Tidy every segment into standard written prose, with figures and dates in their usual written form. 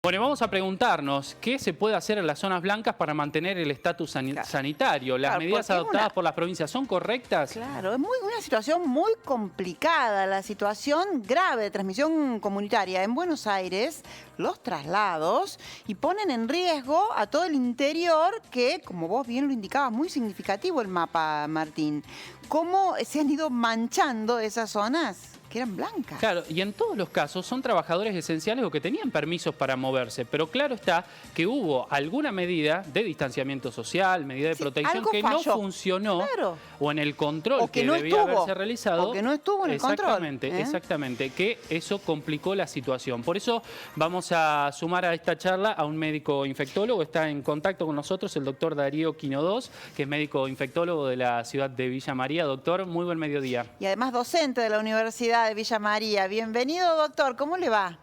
Bueno, vamos a preguntarnos qué se puede hacer en las zonas blancas para mantener el estatus sanitario. ¿Las medidas adoptadas por las provincias son correctas? Claro, es una situación muy complicada, la situación grave de transmisión comunitaria en Buenos Aires, los traslados, y ponen en riesgo a todo el interior que, como vos bien lo indicabas, muy significativo el mapa, Martín. ¿Cómo se han ido manchando esas zonas que eran blancas? Claro, y en todos los casos son trabajadores esenciales o que tenían permisos para moverse, pero claro está que hubo alguna medida de distanciamiento social, medida de protección que no funcionó, o en el control que debía haberse realizado. O que no estuvo en el control. Exactamente, que eso complicó la situación. Por eso vamos a sumar a esta charla a un médico infectólogo. Está en contacto con nosotros el doctor Darío Quinodós, que es médico infectólogo de la ciudad de Villa María. Doctor, muy buen mediodía. Y además docente de la Universidad de Villa María. Bienvenido, doctor. ¿Cómo le va?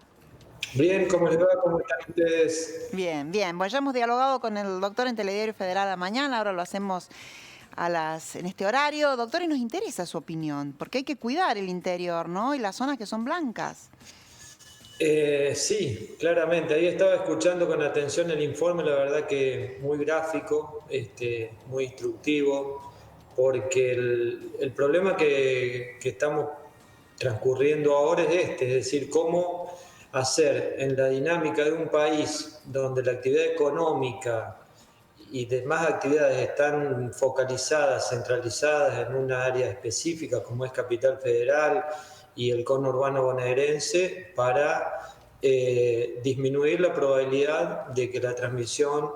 Bien, ¿cómo les va? ¿Cómo están ustedes? Bien, bien. Bueno, ya hemos dialogado con el doctor en Telediario Federal a la mañana, ahora lo hacemos en este horario. Doctor, y nos interesa su opinión, porque hay que cuidar el interior, ¿no? Y las zonas que son blancas. Sí, claramente. Ahí estaba escuchando con atención el informe, la verdad que muy gráfico, muy instructivo, porque el problema que estamos transcurriendo ahora es decir, cómo hacer en la dinámica de un país donde la actividad económica y demás actividades están focalizadas, centralizadas en una área específica como es Capital Federal y el cono urbano bonaerense, para disminuir la probabilidad de que la transmisión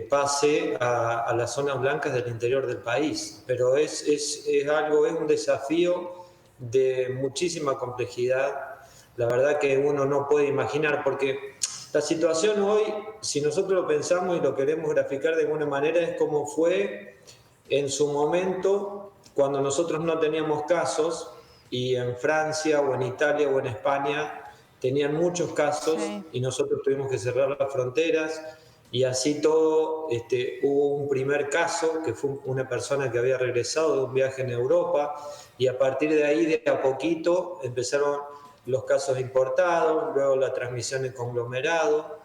pase a las zonas blancas del interior del país. Pero es un desafío de muchísima complejidad, la verdad que uno no puede imaginar, porque la situación hoy, si nosotros lo pensamos y lo queremos graficar de alguna manera, es como fue en su momento cuando nosotros no teníamos casos y en Francia o en Italia o en España tenían muchos casos, y nosotros tuvimos que cerrar las fronteras. Y así todo, hubo un primer caso, que fue una persona que había regresado de un viaje en Europa, y a partir de ahí, de a poquito, empezaron los casos importados, luego la transmisión en conglomerado,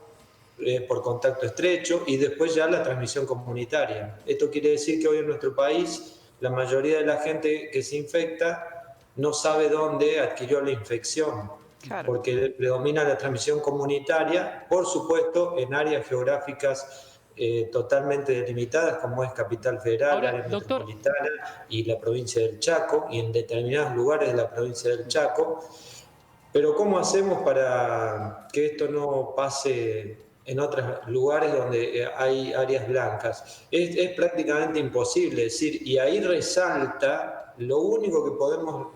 por contacto estrecho, y después ya la transmisión comunitaria. Esto quiere decir que hoy en nuestro país, la mayoría de la gente que se infecta no sabe dónde adquirió la infección. Claro. Porque predomina la transmisión comunitaria, por supuesto, en áreas geográficas totalmente delimitadas, como es Capital Federal, área metropolitana y la provincia del Chaco, y en determinados lugares de la provincia del Chaco. Pero ¿cómo hacemos para que esto no pase en otros lugares donde hay áreas blancas? Es prácticamente imposible, decir, y ahí resalta lo único que podemos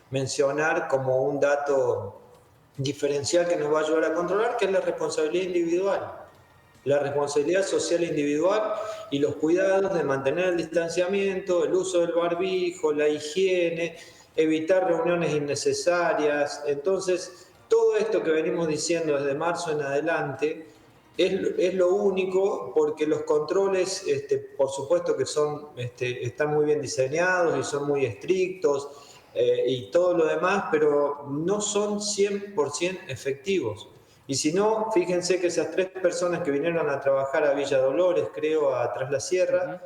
mencionar como un dato diferencial que nos va a ayudar a controlar, que es la responsabilidad individual. La responsabilidad social individual y los cuidados de mantener el distanciamiento, el uso del barbijo, la higiene, evitar reuniones innecesarias. Entonces, todo esto que venimos diciendo desde marzo en adelante es lo único, porque los controles, por supuesto que están muy bien diseñados y son muy estrictos, y todo lo demás, pero no son 100% efectivos. Y si no, fíjense que esas 3 personas que vinieron a trabajar a Villa Dolores, creo, a Tras la Sierra,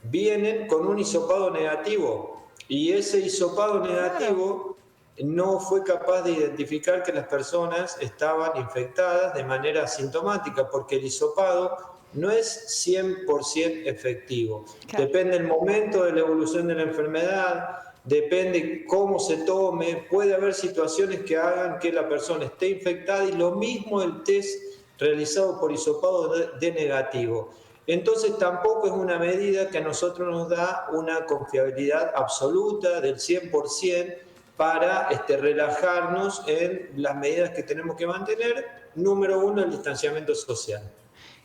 vienen con un hisopado negativo, y ese hisopado negativo no fue capaz de identificar que las personas estaban infectadas de manera asintomática, porque el hisopado no es 100% efectivo. Depende del momento de la evolución de la enfermedad, depende cómo se tome, puede haber situaciones que hagan que la persona esté infectada, y lo mismo el test realizado por hisopado de negativo. Entonces tampoco es una medida que a nosotros nos da una confiabilidad absoluta del 100% para relajarnos en las medidas que tenemos que mantener. Número 1, el distanciamiento social.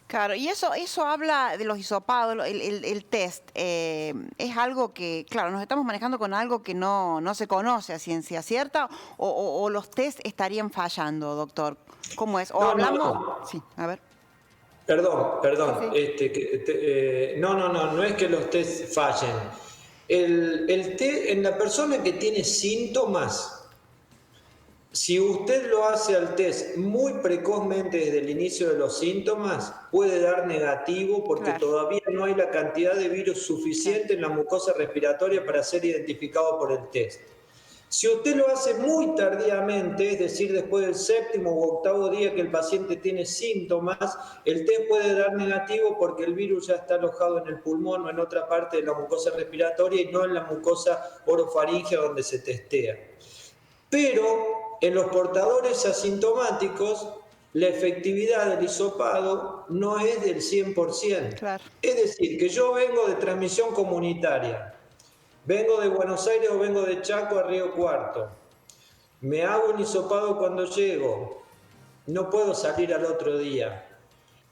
Claro, y eso habla de los hisopados, el test. Es algo que, claro, nos estamos manejando con algo que no se conoce a ciencia cierta, o los test estarían fallando, doctor. ¿Cómo es? ¿O hablamos? Sí, a ver. Perdón. Sí. No es que los test fallen. El test en la persona que tiene síntomas, Si usted lo hace al test muy precozmente desde el inicio de los síntomas, puede dar negativo porque todavía no hay la cantidad de virus suficiente en la mucosa respiratoria para ser identificado por el test. Si usted lo hace muy tardíamente, es decir, después del 7º u 8º día que el paciente tiene síntomas, el test puede dar negativo porque el virus ya está alojado en el pulmón o en otra parte de la mucosa respiratoria y no en la mucosa orofaríngea donde se testea. Pero en los portadores asintomáticos, la efectividad del hisopado no es del 100%. Claro. Es decir, que yo vengo de transmisión comunitaria, vengo de Buenos Aires o vengo de Chaco a Río Cuarto, me hago un hisopado cuando llego, no puedo salir al otro día.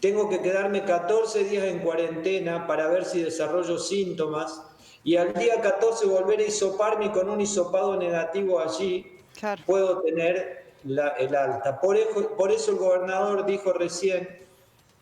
Tengo que quedarme 14 días en cuarentena para ver si desarrollo síntomas y al día 14 volver a hisoparme y con un hisopado negativo allí puedo tener el alta. Por eso el gobernador dijo recién,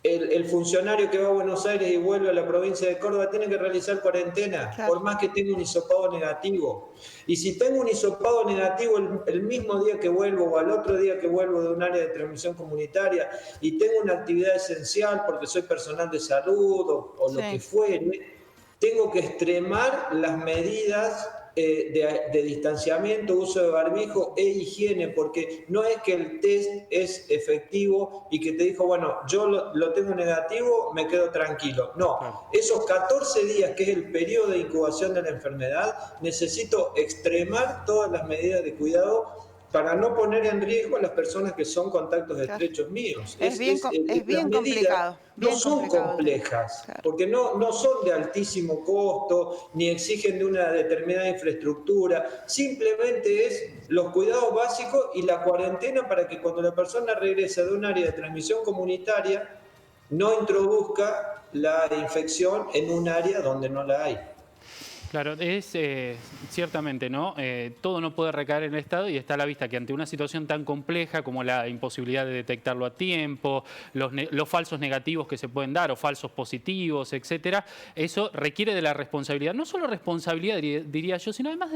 el funcionario que va a Buenos Aires y vuelve a la provincia de Córdoba tiene que realizar cuarentena, por más que tenga un hisopado negativo. Y si tengo un hisopado negativo el mismo día que vuelvo o al otro día que vuelvo de un área de transmisión comunitaria y tengo una actividad esencial porque soy personal de salud o lo que fuere, tengo que extremar las medidas de distanciamiento, uso de barbijo e higiene, porque no es que el test es efectivo y que te dijo, bueno, yo lo tengo negativo, me quedo tranquilo. No, esos 14 días, que es el periodo de incubación de la enfermedad, necesito extremar todas las medidas de cuidado para no poner en riesgo a las personas que son contactos estrechos míos. Es bien complicado. No son complejas, porque no son de altísimo costo, ni exigen de una determinada infraestructura. Simplemente es los cuidados básicos y la cuarentena para que cuando la persona regrese de un área de transmisión comunitaria no introduzca la infección en un área donde no la hay. Claro, es ciertamente, ¿no? Todo no puede recaer en el Estado y está a la vista que ante una situación tan compleja como la imposibilidad de detectarlo a tiempo, los falsos negativos que se pueden dar o falsos positivos, etcétera, eso requiere de la responsabilidad. No solo responsabilidad, diría yo, sino además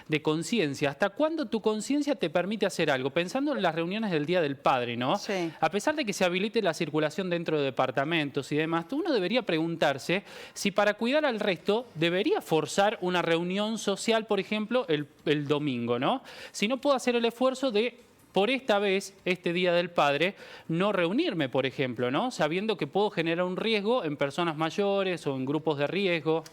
de conciencia. ¿Hasta cuándo tu conciencia te permite hacer algo? Pensando en las reuniones del Día del Padre, ¿no? Sí. A pesar de que se habilite la circulación dentro de departamentos y demás, uno debería preguntarse si para cuidar al resto debería forzar una reunión social, por ejemplo, el domingo, ¿no? Si no puedo hacer el esfuerzo de, por esta vez, este Día del Padre, no reunirme, por ejemplo, ¿no? Sabiendo que puedo generar un riesgo en personas mayores o en grupos de riesgo.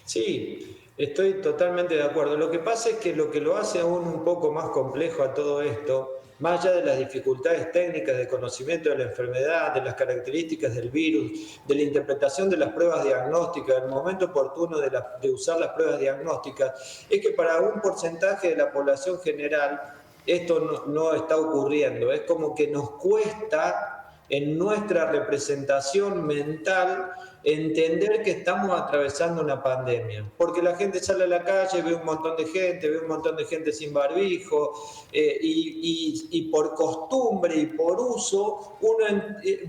Sí, estoy totalmente de acuerdo. Lo que pasa es que lo que lo hace aún un poco más complejo a todo esto, más allá de las dificultades técnicas de conocimiento de la enfermedad, de las características del virus, de la interpretación de las pruebas diagnósticas, del momento oportuno de usar las pruebas diagnósticas, es que para un porcentaje de la población general esto no está ocurriendo. Es como que nos cuesta en nuestra representación mental entender que estamos atravesando una pandemia, porque la gente sale a la calle, ve un montón de gente sin barbijo, y por costumbre y por uso uno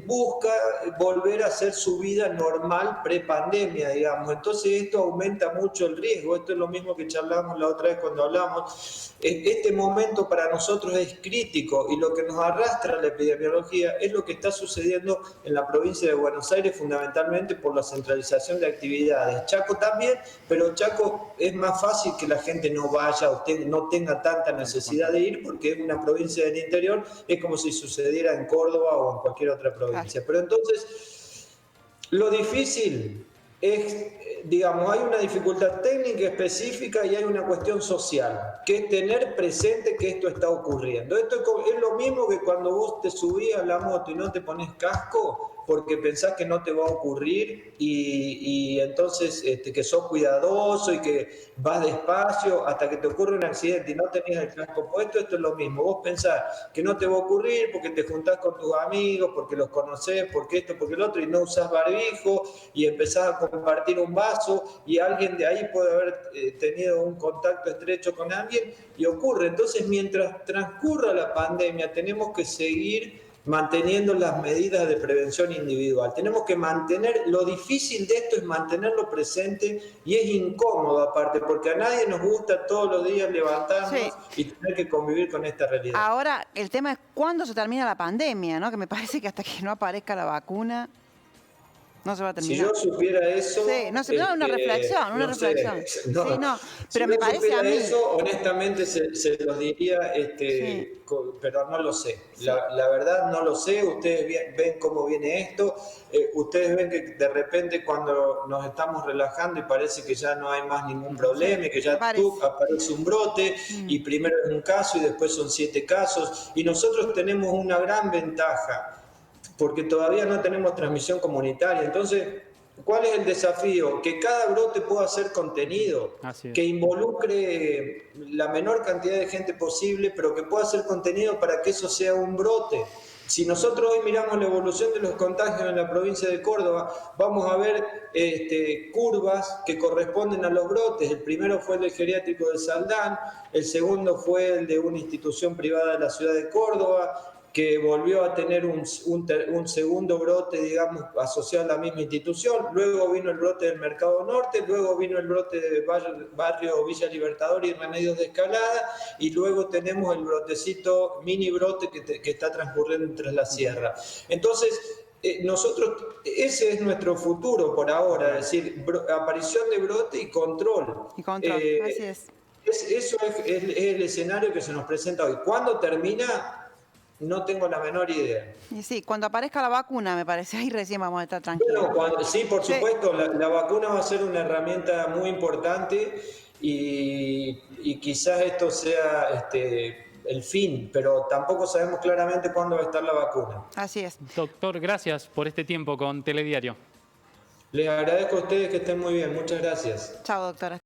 busca volver a hacer su vida normal pre-pandemia, digamos. Entonces esto aumenta mucho el riesgo. Esto es lo mismo que charlamos la otra vez cuando hablamos. Este momento para nosotros es crítico y lo que nos arrastra la epidemiología es lo que está sucediendo en la provincia de Buenos Aires, fundamentalmente por la centralización de actividades. Chaco también, pero Chaco es más fácil que la gente no vaya o no tenga tanta necesidad de ir porque es una provincia del interior, es como si sucediera en Córdoba o en cualquier otra provincia. Pero entonces, lo difícil es, digamos, hay una dificultad técnica específica y hay una cuestión social, que es tener presente que esto está ocurriendo. Esto es lo mismo que cuando vos te subís a la moto y no te pones casco porque pensás que no te va a ocurrir y entonces que sos cuidadoso y que vas despacio hasta que te ocurre un accidente y no tenés el casco puesto. Esto es lo mismo. Vos pensás que no te va a ocurrir porque te juntás con tus amigos, porque los conocés, porque esto, porque el otro, y no usás barbijo y empezás a compartir un vaso y alguien de ahí puede haber tenido un contacto estrecho con alguien y ocurre. Entonces, mientras transcurra la pandemia, tenemos que seguir manteniendo las medidas de prevención individual. Tenemos que mantener, lo difícil de esto es mantenerlo presente y es incómodo aparte, porque a nadie nos gusta todos los días levantarnos y tener que convivir con esta realidad. Ahora, el tema es cuándo se termina la pandemia, ¿no? Que me parece que hasta que no aparezca la vacuna no se va a terminar. Si yo supiera eso... Sí, no, una reflexión, una reflexión. No, sí, no, pero si me yo parece a mí... eso, honestamente se los diría, pero no lo sé. La verdad no lo sé. Ustedes ven cómo viene esto. Ustedes ven que de cuando nos estamos relajando y parece que ya no hay más ningún problema y que ya aparece un brote y primero es un caso y después son 7 casos. Y nosotros tenemos una gran ventaja, porque todavía no tenemos transmisión comunitaria. Entonces, ¿cuál es el desafío? Que cada brote pueda ser contenido, que involucre la menor cantidad de gente posible, pero que pueda ser contenido para que eso sea un brote. Si nosotros hoy miramos la evolución de los contagios en la provincia de Córdoba, vamos a ver curvas que corresponden a los brotes. El primero fue el del geriátrico de Saldán, el segundo fue el de una institución privada de la ciudad de Córdoba, que volvió a tener un segundo brote, digamos, asociado a la misma institución. Luego vino el brote del Mercado Norte, luego vino el brote de barrio Villa Libertador y Remedios de Escalada, y luego tenemos el brotecito, mini brote que está transcurriendo entre la sierra. Entonces, nosotros, ese es nuestro futuro por ahora, es decir, aparición de brote y control. Y control, así es. Eso es el escenario que se nos presenta hoy. ¿Cuándo termina? No tengo la menor idea. Y sí, cuando aparezca la vacuna, me parece, ahí recién vamos a estar tranquilos. Bueno, sí, por supuesto, la vacuna va a ser una herramienta muy importante y quizás esto sea el fin, pero tampoco sabemos claramente cuándo va a estar la vacuna. Así es. Doctor, gracias por este tiempo con Telediario. Les agradezco a ustedes, que estén muy bien. Muchas gracias. Chao, doctora.